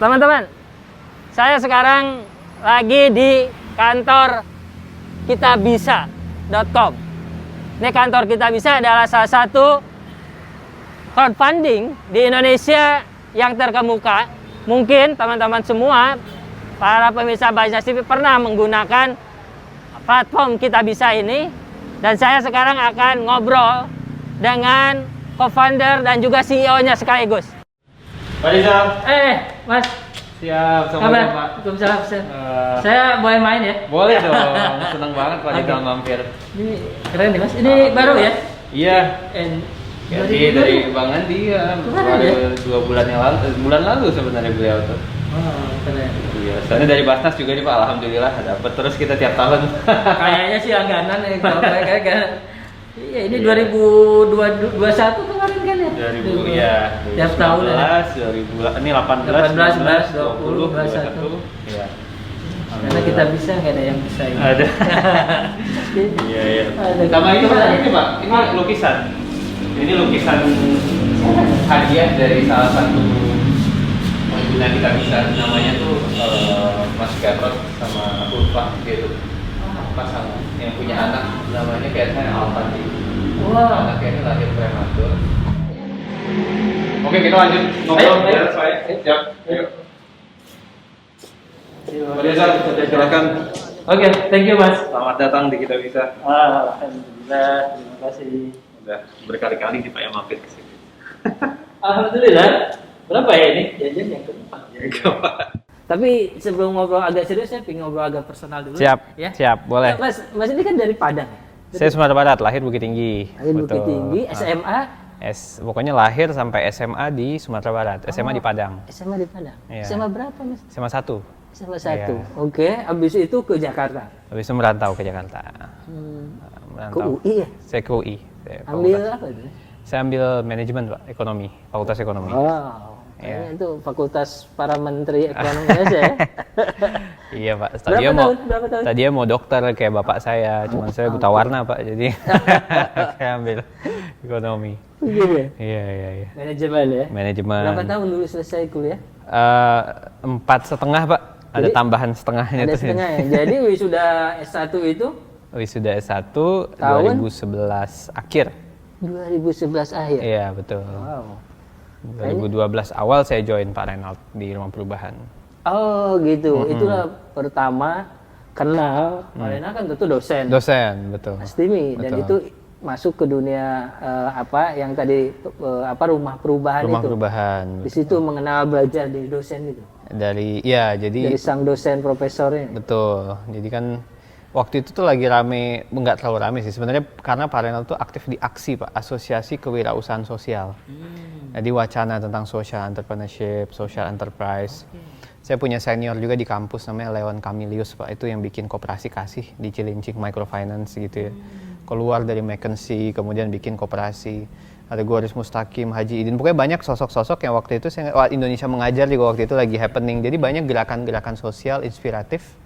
Teman-teman, saya sekarang lagi di kantor kitabisa.com. Ini kantor Kitabisa adalah salah satu crowdfunding di Indonesia yang terkemuka. Mungkin teman-teman semua, para pemirsa Bajnas TV pernah menggunakan platform Kitabisa ini. Dan saya sekarang akan ngobrol dengan co-founder dan juga CEO-nya sekaligus. Pak Rizal. Mas. Siap, Kabar? Waalaikumsalam. Saya boleh main ya? Boleh dong, senang banget Pak Rizal mampir. Ini keren nih Mas, ini baru ya? Iya. Dari Bang Andi ya, baru 2 bulan yang lalu, bulan lalu sebenarnya beliau tuh. Oh, keren. Iya, soalnya dari Basnas juga nih Pak, alhamdulillah dapat terus kita tiap tahun. Kayaknya sih langganan ya, kalau kayak iya, ini 2021 kemarin kan ya? 2000 ya. Tiap tahun ya. 2000 ini 18, 20, 21. Iya. Karena kita bisa, nggak ada yang bisa ini. Ada. Iya, iya. Sama ini Pak, ini lukisan. Ini lukisan hadiah dari salah satu pengguna Kitabisa, namanya tuh Mas Gatot sama Ulfa gitu. Pasangan yang punya anak namanya kayaknya Alfati. Wow. Anaknya ini lahir prematur. Oke, kita lanjut ngobrol ya, saya. Siap. Yuk. Pak Rizal, silakan. Oke, thank you Mas. Selamat datang di Kitabisa. Alhamdulillah, terima kasih. Udah berkali-kali nih Pak yang mampir ke sini. Alhamdulillah. Berapa ya ini jajan yang keempat? Ya, keempat. Tapi sebelum ngobrol agak serius, saya pengen ngobrol agak personal dulu. Siap, ya? siap, boleh. Mas ini kan dari Padang. Saya Sumatera Barat, lahir Bukit Tinggi. Lahir Bukit Tinggi, SMA? Pokoknya lahir sampai SMA di Sumatera Barat, SMA di Padang. SMA di Padang? Iya. SMA berapa Mas? SMA 1. SMA 1, Iya. Oke. Habis itu ke Jakarta? Habis itu merantau ke Jakarta. Ke UI ya? Saya ke UI. Ambil apa itu? Saya ambil manajemen Pak, ekonomi, fakultas ekonomi. Wow. Kayaknya Iya. itu fakultas para menteri ekonomi aja ya? Iya Pak, Berapa tahun? tadinya mau dokter kayak bapak saya, cuman saya buta warna Pak, jadi saya ambil ekonomi. Gitu ya? Iya. Manajemen ya? Manajemen. Berapa tahun dulu selesai kuliah? 4,5 Pak, ada Jadi, tambahan setengahnya Ada tuh. setengah ya? Jadi wisuda S1 itu? Wisuda S1 Tahun? 2011 akhir. 2011 akhir? Iya betul. Wow. 2012 awal saya join Pak Renald di Rumah Perubahan. Oh gitu, itulah pertama kenal. Pak Renald kan tentu dosen. Dosen, betul. Astimi, dan Betul. itu masuk ke dunia apa yang tadi rumah perubahan Rumah itu. Perubahan. Di situ mengenal belajar dari dosen itu. Jadi Dari sang dosen profesornya. betul. Jadi kan waktu itu tuh lagi rame, nggak terlalu rame sih sebenarnya, karena Pak Renald tuh aktif di AKSI Pak, Asosiasi Kewirausahaan Sosial. Jadi wacana tentang social entrepreneurship, social enterprise. Saya punya senior juga di kampus namanya Leon Camilius Pak, itu yang bikin koperasi kasih di Cilincing Microfinance gitu ya. Keluar dari McKinsey, kemudian bikin koperasi. Ada Goris Mustaqim, Haji Idin, pokoknya banyak sosok-sosok yang waktu itu Indonesia Mengajar juga waktu itu lagi happening. Jadi banyak gerakan-gerakan sosial inspiratif.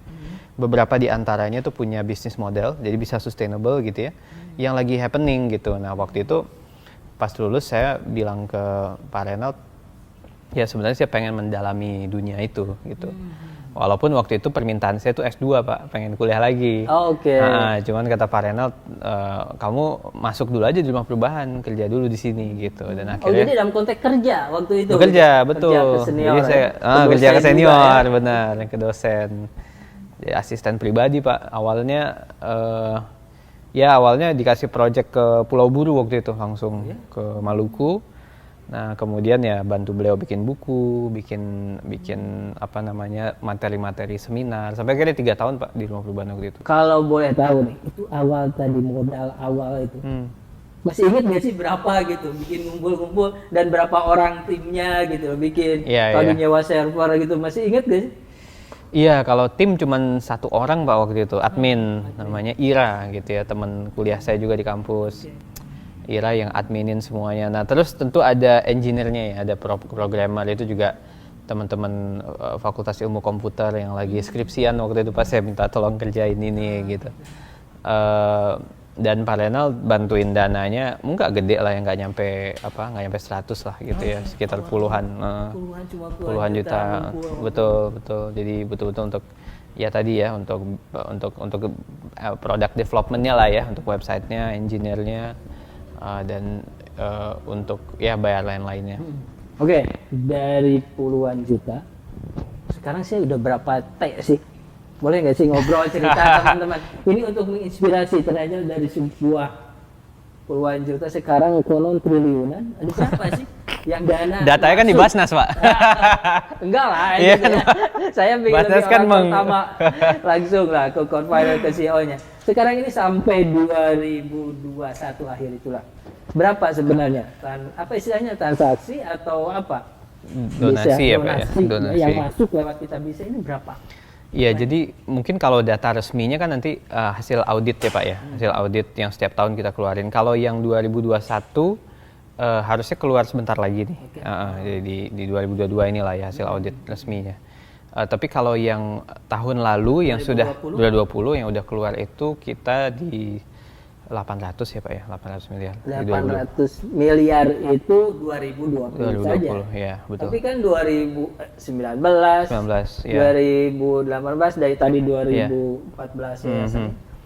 Beberapa di antaranya tuh punya bisnis model, jadi bisa sustainable gitu ya, yang lagi happening gitu. Nah waktu itu pas lulus saya bilang ke Pak Renald, ya sebenarnya saya pengen mendalami dunia itu gitu. Walaupun waktu itu permintaan saya tuh S2 Pak, pengen kuliah lagi. Oh, oke. Nah, cuman kata Pak Renald, kamu masuk dulu aja di Rumah Perubahan, kerja dulu di sini gitu. Dan akhirnya. Oh jadi dalam konteks kerja waktu itu? Kerja, betul. Kerja ke senior. Jadi saya kerja ke senior, ya? Benar, ke dosen. Jadi asisten pribadi Pak. Awalnya awalnya dikasih project ke Pulau Buru waktu itu, langsung ke Maluku. Nah kemudian ya bantu beliau bikin buku, bikin apa namanya materi-materi seminar. Sampai akhirnya 3 tahun Pak di Rumah Perubahan waktu itu. Kalau boleh tahu nih, itu awal tadi modal awal itu. Masih ingat nggak sih berapa gitu bikin ngumpul-ngumpul dan berapa orang timnya gitu bikin kalau nyewa server gitu, masih ingat nggak sih? Iya, kalau tim cuman 1 orang Pak waktu itu, admin namanya Ira gitu ya, teman kuliah saya juga di kampus. Ira yang adminin semuanya. Nah, terus tentu ada engineer-nya ya, ada programmer, itu juga teman-teman Fakultas Ilmu Komputer yang lagi skripsian waktu itu pas saya minta tolong kerjain ini gitu. Dan Pak Renal bantuin dananya nggak gede lah, yang nggak nyampe 100 lah gitu ya, sekitar puluhan Puluhan juta. Betul. Jadi betul-betul untuk ya tadi ya, untuk product development-nya lah ya, untuk website-nya, engineer-nya, dan untuk ya bayar lain-lainnya. Oke, dari puluhan juta, sekarang saya udah berapa T sih? Boleh nggak sih ngobrol cerita teman-teman? Ini untuk menginspirasi, ternyata dari sebuah puluhan juta sekarang konon triliunan. Ada siapa sih yang dana? Datanya kan di Basnas, Pak. Enggak lah, Iya, saya pikir Basnas lebih kan orang pertama langsung lah ke co-founder, ke CEO-nya. Sekarang ini sampai 2021 akhir itulah. Berapa sebenarnya? Apa istilahnya, transaksi atau apa? Donasi ya Pak ya? Donasi. Yang masuk lewat Kitabisa ini berapa? Iya, jadi mungkin kalau data resminya kan nanti hasil audit ya Pak ya, hasil audit yang setiap tahun kita keluarin. Kalau yang 2021 harusnya keluar sebentar lagi nih, jadi di 2022 inilah ya hasil audit resminya. Tapi kalau yang tahun lalu yang 2020 yang udah keluar itu kita di 800 ya Pak ya, 800 miliar. 800 miliar itu 2020 saja. Ya, betul. Tapi kan 2019, ya. 2018 dari tadi 2014 ya.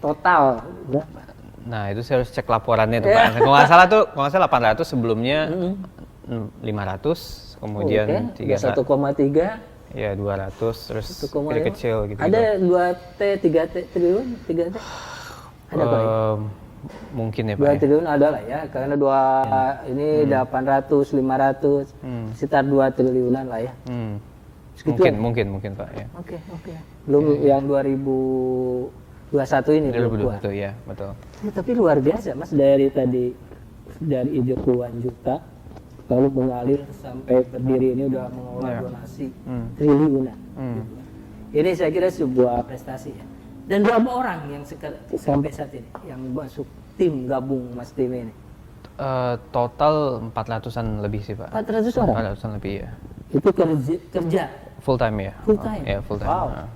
Total berapa? Nah, itu saya harus cek laporannya tuh Pak. Kalau nggak salah 800, sebelumnya 500, kemudian 1,3. Ya 200, terus kecil gitu. Ada 2T, 3T triliun, 3T? Ada kali? Mungkin ya Pak 2 triliun ada lah ya, karena ini 800, 500, sekitar 2 triliunan lah ya. Mungkin Pak ya. Oke. Belum yang 2021 ini belum keluar. Ya, betul. Ya, tapi luar biasa Mas, dari ide puluhan juta lalu mengalir sampai berdiri ini udah mengelola donasi triliunan. Ini saya kira sebuah prestasi ya. Dan berapa orang yang sampai saat ini yang masuk tim gabung Mas tim ini? Total 400-an lebih sih Pak. 400 orang? 400-an lebih ya. Itu kerja? Full time ya? Full time? Ya full time. Wow.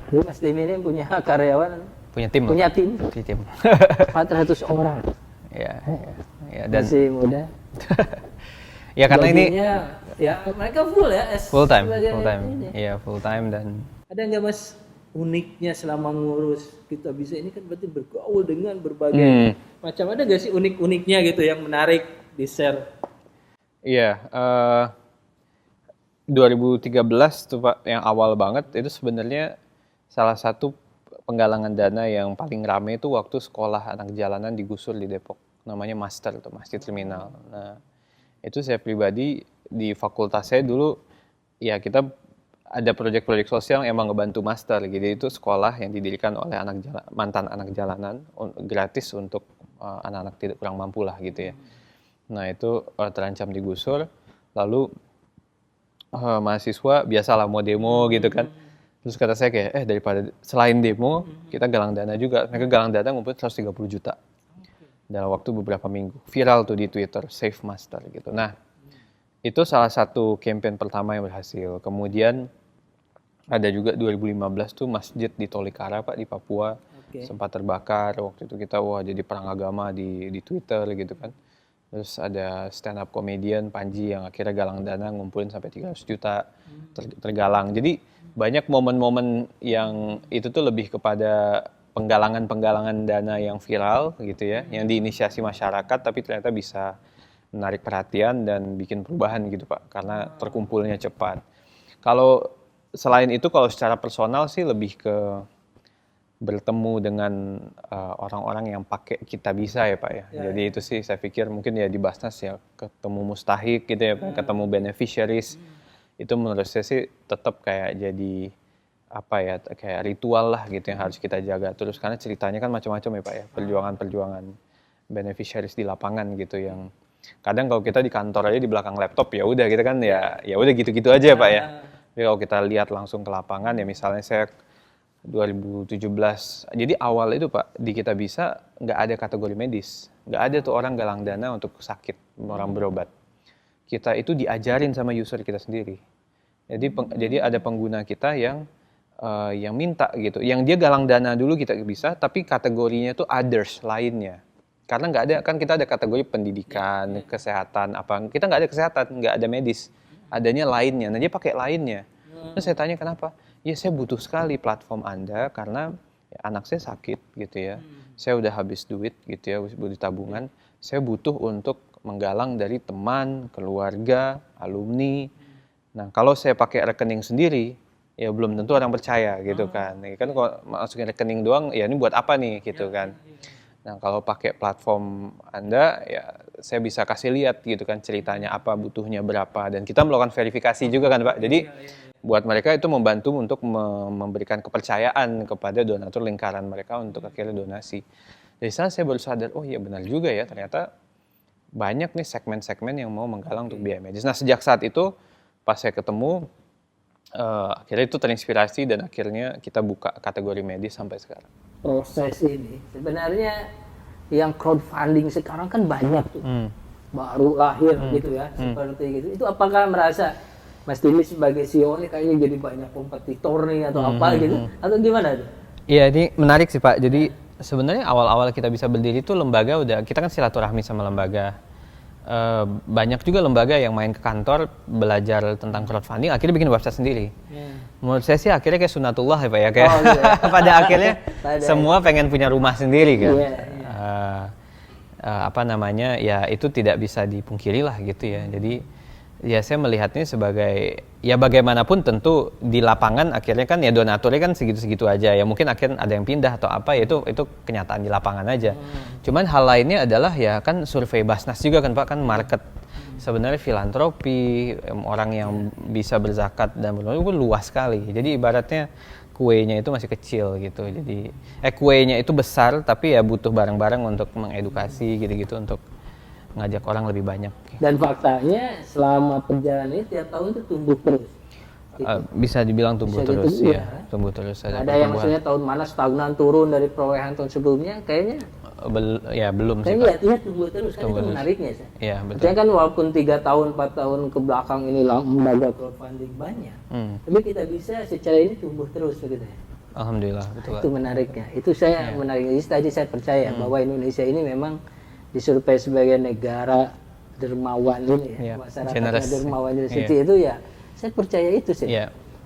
Jadi Mas tim ini punya karyawan? Punya tim. Punya tim? 400 orang? Ya, dan masih muda? Ya karena ini ya mereka full ya? Full time. Iya full time. Dan ada nggak Mas uniknya selama ngurus Kitabisa ini, kan berarti bergaul dengan berbagai macam, ada nggak sih unik-uniknya gitu yang menarik di share? Iya, 2013 tuh Pak, yang awal banget itu sebenarnya salah satu penggalangan dana yang paling rame itu waktu sekolah anak jalanan digusur di Depok, namanya Master tuh, Masjid Terminal. Nah itu saya pribadi di fakultas saya dulu ya kita ada proyek-proyek sosial yang emang ngebantu Master gitu. Itu sekolah yang didirikan oleh mantan anak jalanan, gratis untuk anak-anak tidak kurang mampu lah gitu ya. Nah itu terancam digusur, lalu mahasiswa biasalah mau demo gitu kan. Terus kata saya kayak daripada selain demo kita galang dana juga. Mereka galang dana ngumpulin 130 juta dalam waktu beberapa minggu. Viral tuh di Twitter, Save Master gitu. Nah itu salah satu campaign pertama yang berhasil. Kemudian ada juga 2015 tuh masjid di Tolikara Pak, di Papua, sempat terbakar. Waktu itu kita jadi perang agama di Twitter gitu kan. Terus ada stand up comedian Panji yang akhirnya galang dana ngumpulin sampai 300 juta tergalang. Jadi banyak momen-momen yang itu tuh lebih kepada penggalangan dana yang viral gitu ya, yang diinisiasi masyarakat tapi ternyata bisa menarik perhatian dan bikin perubahan gitu Pak, karena terkumpulnya cepat. Kalau selain itu, kalau secara personal sih lebih ke bertemu dengan orang-orang yang pakai Kitabisa ya Pak ya. Jadi itu sih saya pikir mungkin ya di Basnas ya, ketemu mustahik gitu ya Pak, ketemu beneficiaries. Itu menurut saya sih tetap kayak jadi kayak ritual lah gitu yang harus kita jaga terus, karena ceritanya kan macam-macam ya Pak ya, perjuangan beneficiaries di lapangan gitu, yang kadang kalau kita di kantor aja di belakang laptop ya udah gitu kan, ya udah gitu-gitu aja ya Pak ya. Tapi kalau kita lihat langsung ke lapangan ya, misalnya saya 2017, jadi awal itu Pak di Kitabisa nggak ada kategori medis, nggak ada tuh orang galang dana untuk sakit, orang berobat. Kita itu diajarin sama user kita sendiri. Jadi ada pengguna kita yang yang minta gitu, yang dia galang dana dulu kita bisa, tapi kategorinya tuh others lainnya. Karena nggak ada, kan kita ada kategori pendidikan, kesehatan, apa, kita nggak ada kesehatan, nggak ada medis, adanya lainnya. Nah dia pakai lainnya. Terus saya tanya kenapa? Ya saya butuh sekali platform Anda karena ya, anak saya sakit gitu ya, saya udah habis duit gitu ya, butuh tabungan, saya butuh untuk menggalang dari teman, keluarga, alumni. Nah kalau saya pakai rekening sendiri, ya belum tentu orang percaya gitu kan. Ya, kan kalau masukin rekening doang, ya ini buat apa nih gitu kan. Nah kalau pakai platform Anda, ya saya bisa kasih lihat gitu kan ceritanya apa, butuhnya berapa, dan kita melakukan verifikasi juga kan Pak. Jadi buat mereka itu membantu untuk memberikan kepercayaan kepada donatur lingkaran mereka untuk akhirnya donasi. Dari sana saya baru sadar, oh iya benar juga ya, ternyata banyak nih segmen-segmen yang mau menggalang untuk biaya medis. Nah sejak saat itu pas saya ketemu, akhirnya itu terinspirasi dan akhirnya kita buka kategori medis sampai sekarang. Proses ini sebenarnya yang crowdfunding sekarang kan banyak tuh, baru lahir gitu ya, seperti gitu. Itu apakah merasa Mas Timi sebagai CEO ini kayaknya jadi banyak kompetitor nih atau apa gitu, atau gimana tuh? Iya ini menarik sih Pak, jadi sebenarnya awal-awal kita bisa berdiri tuh lembaga udah, kita kan silaturahmi sama lembaga. Banyak juga lembaga yang main ke kantor belajar tentang crowdfunding akhirnya bikin website sendiri. Menurut saya sih akhirnya kayak sunatullah ya Pak ya, kayak pada akhirnya semua pengen punya rumah sendiri kan. Apa namanya ya, itu tidak bisa dipungkiri lah gitu ya. Jadi ya saya melihatnya sebagai ya bagaimanapun tentu di lapangan akhirnya kan ya donaturnya kan segitu-segitu aja ya, mungkin akhirnya ada yang pindah atau apa ya, itu kenyataan di lapangan aja. Cuman hal lainnya adalah ya kan survei Basnas juga kan Pak, kan market sebenarnya filantropi, orang yang bisa berzakat dan itu luas sekali. Jadi ibaratnya kuenya itu masih kecil gitu. Jadi kuenya itu besar tapi ya butuh bareng-bareng untuk mengedukasi gitu-gitu, untuk ngajak orang lebih banyak. Dan faktanya selama perjalanan ini tiap tahun itu tumbuh terus. Gitu. Bisa dibilang tumbuh bisa terus gitu, ya, tumbuh terus. Ada yang maksudnya tahun mana stagnan turun dari perolehan tahun sebelumnya, kayaknya belum sih. Saya lihat tumbuh terus, kan itu menariknya sih. Iya betul. Artinya kan walaupun 3 tahun 4 tahun ke belakang ini lembaga crowdfunding banyak, tapi kita bisa secara ini tumbuh terus begitu ya. Alhamdulillah betul. Itu menariknya. Itu saya menarik. Jadi tadi saya percaya bahwa Indonesia ini memang disurvei sebagai negara dermawan ini ya, masyarakatnya dermawan dari situ itu ya, saya percaya itu sih.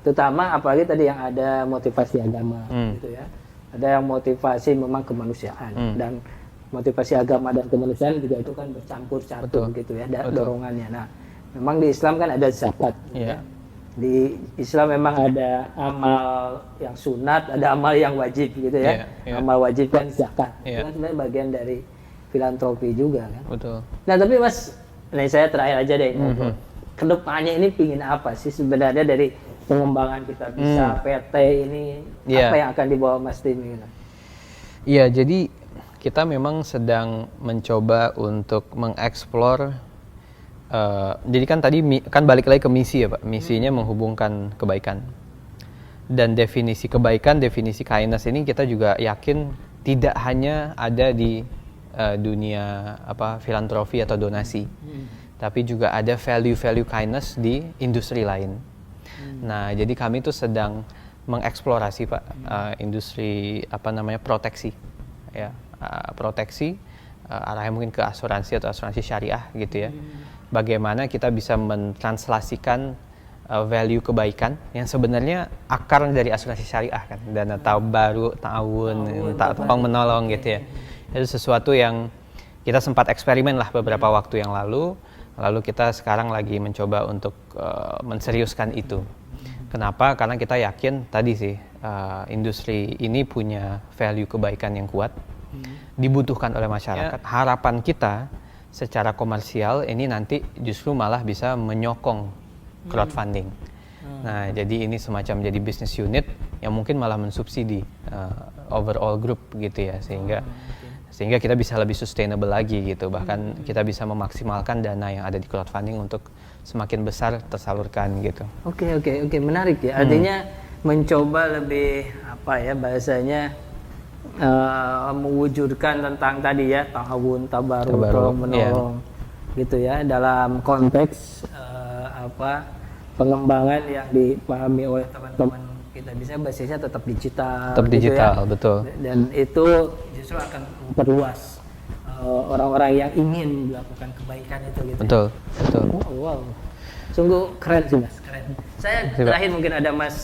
Terutama apalagi tadi yang ada motivasi agama gitu ya, ada yang motivasi memang kemanusiaan, dan motivasi agama dan kemanusiaan juga itu kan bercampur satu gitu ya, dorongannya. Nah memang di Islam kan ada zakat ya. Di Islam memang ada amal yang sunat, ada amal yang wajib gitu ya. Amal wajib kan zakat, itu kan sebenarnya bagian dari filantropi juga kan. Betul. Nah tapi Mas, ini saya terakhir aja deh, kedepannya ini pingin apa sih sebenarnya dari pengembangan kita bisa PT ini, apa yang akan dibawa Mas Timi? Iya, jadi kita memang sedang mencoba untuk mengeksplor. Jadi kan tadi kan balik lagi ke misi ya Pak, misinya menghubungkan kebaikan. Dan definisi kebaikan, definisi kindness ini kita juga yakin tidak hanya ada di dunia filantropi atau donasi, tapi juga ada value kindness di industri lain. Nah, jadi kami tuh sedang mengeksplorasi Pak, industri proteksi, ya, proteksi arahnya mungkin ke asuransi atau asuransi syariah gitu ya. Bagaimana kita bisa mentranslasikan value kebaikan yang sebenarnya akar dari asuransi syariah kan, dana baru tahun, tolong menolong gitu ya. Itu sesuatu yang kita sempat eksperimen lah beberapa waktu yang lalu kita sekarang lagi mencoba untuk menseriuskan itu. Kenapa? Karena kita yakin tadi sih industri ini punya value kebaikan yang kuat, dibutuhkan oleh masyarakat. Harapan kita secara komersial ini nanti justru malah bisa menyokong crowdfunding. Nah, jadi ini semacam jadi business unit yang mungkin malah mensubsidi overall group gitu ya, sehingga kita bisa lebih sustainable lagi gitu, bahkan kita bisa memaksimalkan dana yang ada di crowdfunding untuk semakin besar tersalurkan gitu. Oke, menarik ya. Artinya mencoba lebih bahasanya mewujudkan tentang tadi ya, ta'awun, tabaruk, tolong menolong gitu ya, dalam konteks pengembangan yang dipahami oleh teman-teman kita bisa basisnya tetap digital. Tetap gitu digital, ya. betul. Dan itu justru akan memperluas orang-orang yang ingin melakukan kebaikan itu gitu. Betul, betul. Wow. Sungguh keren sih Mas, keren. Saya Terima kasih, Pak. terakhir mungkin ada Mas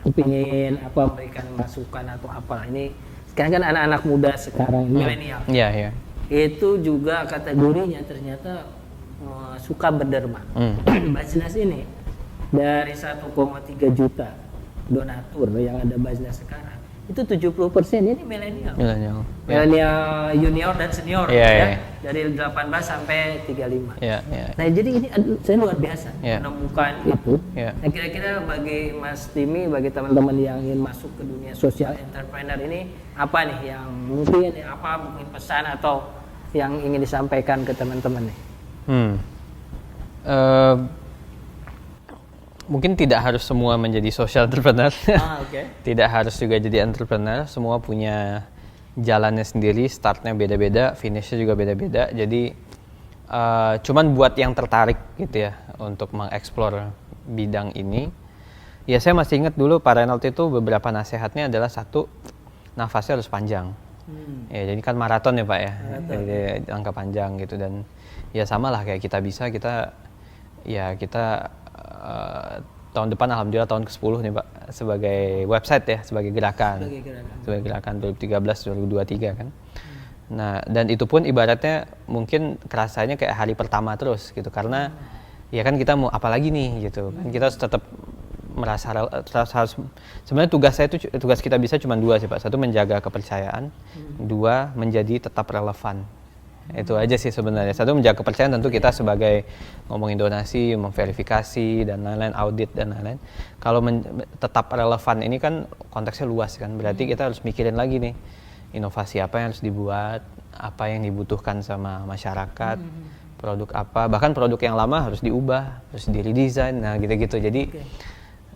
kepingin memberikan masukan atau apa. Ini sekarang kan anak-anak muda sekarang milenial. Iya, iya. Itu juga kategorinya ternyata suka berderma. Basnas ini dari 1,3 juta donatur yang ada Basnas sekarang, itu 70% ini milenial. Milenial. Milenial junior dan senior Iya, ya. iya. Dari 18 sampai 35. Iya, iya. Nah, jadi ini saya luar biasa Iya. menemukan itu. Iya. Nah, kira-kira bagi Mas Timi, bagi teman-teman yang ingin masuk ke dunia social entrepreneur ini, apa nih yang mungkin pesan atau yang ingin disampaikan ke teman-teman nih? Mungkin tidak harus semua menjadi social entrepreneur. Oke. Tidak harus juga jadi entrepreneur. Semua punya jalannya sendiri, startnya beda-beda, finishnya juga beda-beda. Jadi cuman buat yang tertarik gitu ya untuk mengeksplor bidang ini. Ya saya masih ingat dulu Pak Reynald itu beberapa nasihatnya adalah satu, nafasnya harus panjang. Ya jadi kan maraton ya Pak ya, jadi jangka panjang gitu. Dan ya sama lah kayak kita tahun depan alhamdulillah tahun ke-10 nih Pak sebagai website ya, sebagai gerakan 2013-2023 kan. Nah dan itu pun ibaratnya mungkin kerasanya kayak hari pertama terus gitu, karena ya kan kita mau apa lagi nih gitu kan, kita harus tetap merasa harus sebenarnya tugas kita bisa cuma dua sih Pak. Satu, menjaga kepercayaan. Dua, menjadi tetap relevan. Itu aja sih sebenarnya. Satu, menjaga kepercayaan, tentu kita sebagai ngomongin donasi, memverifikasi dan lain-lain, audit dan lain-lain. Kalau tetap relevan ini kan konteksnya luas kan. Berarti kita harus mikirin lagi nih, inovasi apa yang harus dibuat, apa yang dibutuhkan sama masyarakat, produk apa, bahkan produk yang lama harus diubah, harus di-redesign, nah gitu-gitu. Jadi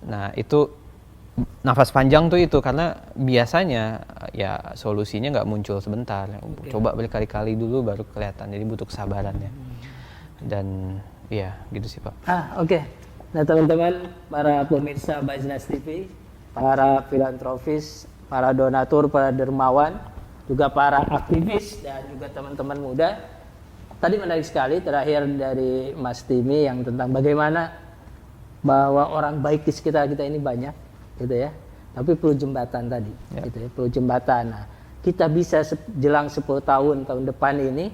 nah itu nafas panjang tuh itu, karena biasanya ya solusinya nggak muncul sebentar. Coba berkali-kali dulu baru kelihatan, jadi butuh kesabaran ya. Dan ya gitu sih Pak. Oke. Nah teman-teman, para pemirsa Basnas TV, para filantropis, para donatur, para dermawan, juga para aktivis dan juga teman-teman muda. Tadi menarik sekali terakhir dari Mas Timi yang tentang bagaimana bahwa orang baik di sekitar kita ini banyak, gitu ya. Tapi perlu jembatan tadi, gitu ya, perlu jembatan. Nah, kita bisa jelang 10 tahun depan ini,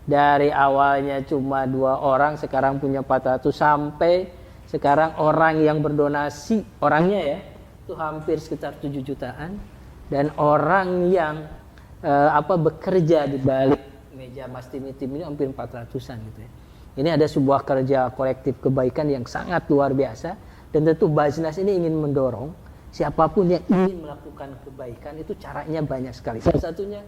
dari awalnya cuma 2 orang, sekarang punya 400, sampai sekarang orang yang berdonasi, orangnya ya, itu hampir sekitar 7 jutaan. Dan orang yang bekerja di balik meja Mas Timi tim ini hampir 400-an gitu ya. Ini ada sebuah kerja kolektif kebaikan yang sangat luar biasa, dan tentu Basnas ini ingin mendorong siapapun yang ingin melakukan kebaikan itu caranya banyak sekali. Salah satunya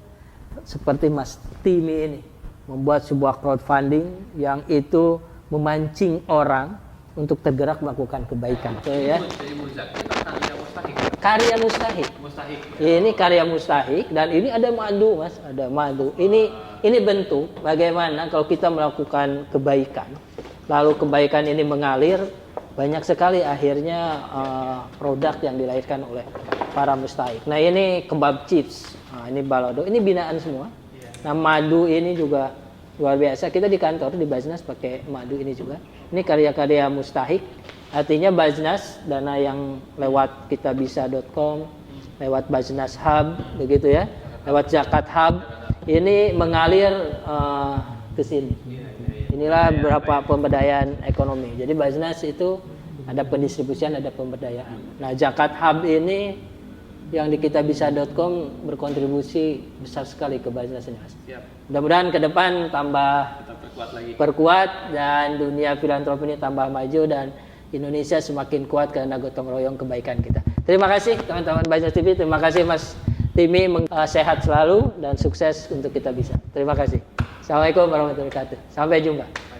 seperti Mas Timi ini membuat sebuah crowdfunding yang itu memancing orang untuk tergerak melakukan kebaikan. So, ya. Karya mustahik. Ini karya mustahik, dan ini ada madu Mas, ada madu. Ini bentuk bagaimana kalau kita melakukan kebaikan, lalu kebaikan ini mengalir, banyak sekali akhirnya produk yang dilahirkan oleh para mustahik. Nah ini kebab chips, ini balado, ini binaan semua. Nah madu ini juga luar biasa, kita di kantor di Basnas pakai madu ini juga. Ini karya-karya mustahik, artinya Basnas, dana yang lewat kitabisa.com, lewat Basnas Hub, begitu ya, lewat Zakat Hub, ini mengalir ke sini. Inilah beberapa pemberdayaan ekonomi. Jadi Basnas itu ada pendistribusian, ada pemberdayaan. Nah, Zakat Hub ini yang di kitabisa.com berkontribusi besar sekali ke Basnas ini, Mas. Mudah-mudahan ke depan tambah perkuat dan dunia filantropi ini tambah maju dan Indonesia semakin kuat karena gotong royong kebaikan kita. Terima kasih teman-teman Basnas TV, terima kasih Mas Timi, sehat selalu dan sukses untuk kita bisa. Terima kasih. Assalamualaikum warahmatullahi wabarakatuh. Sampai jumpa.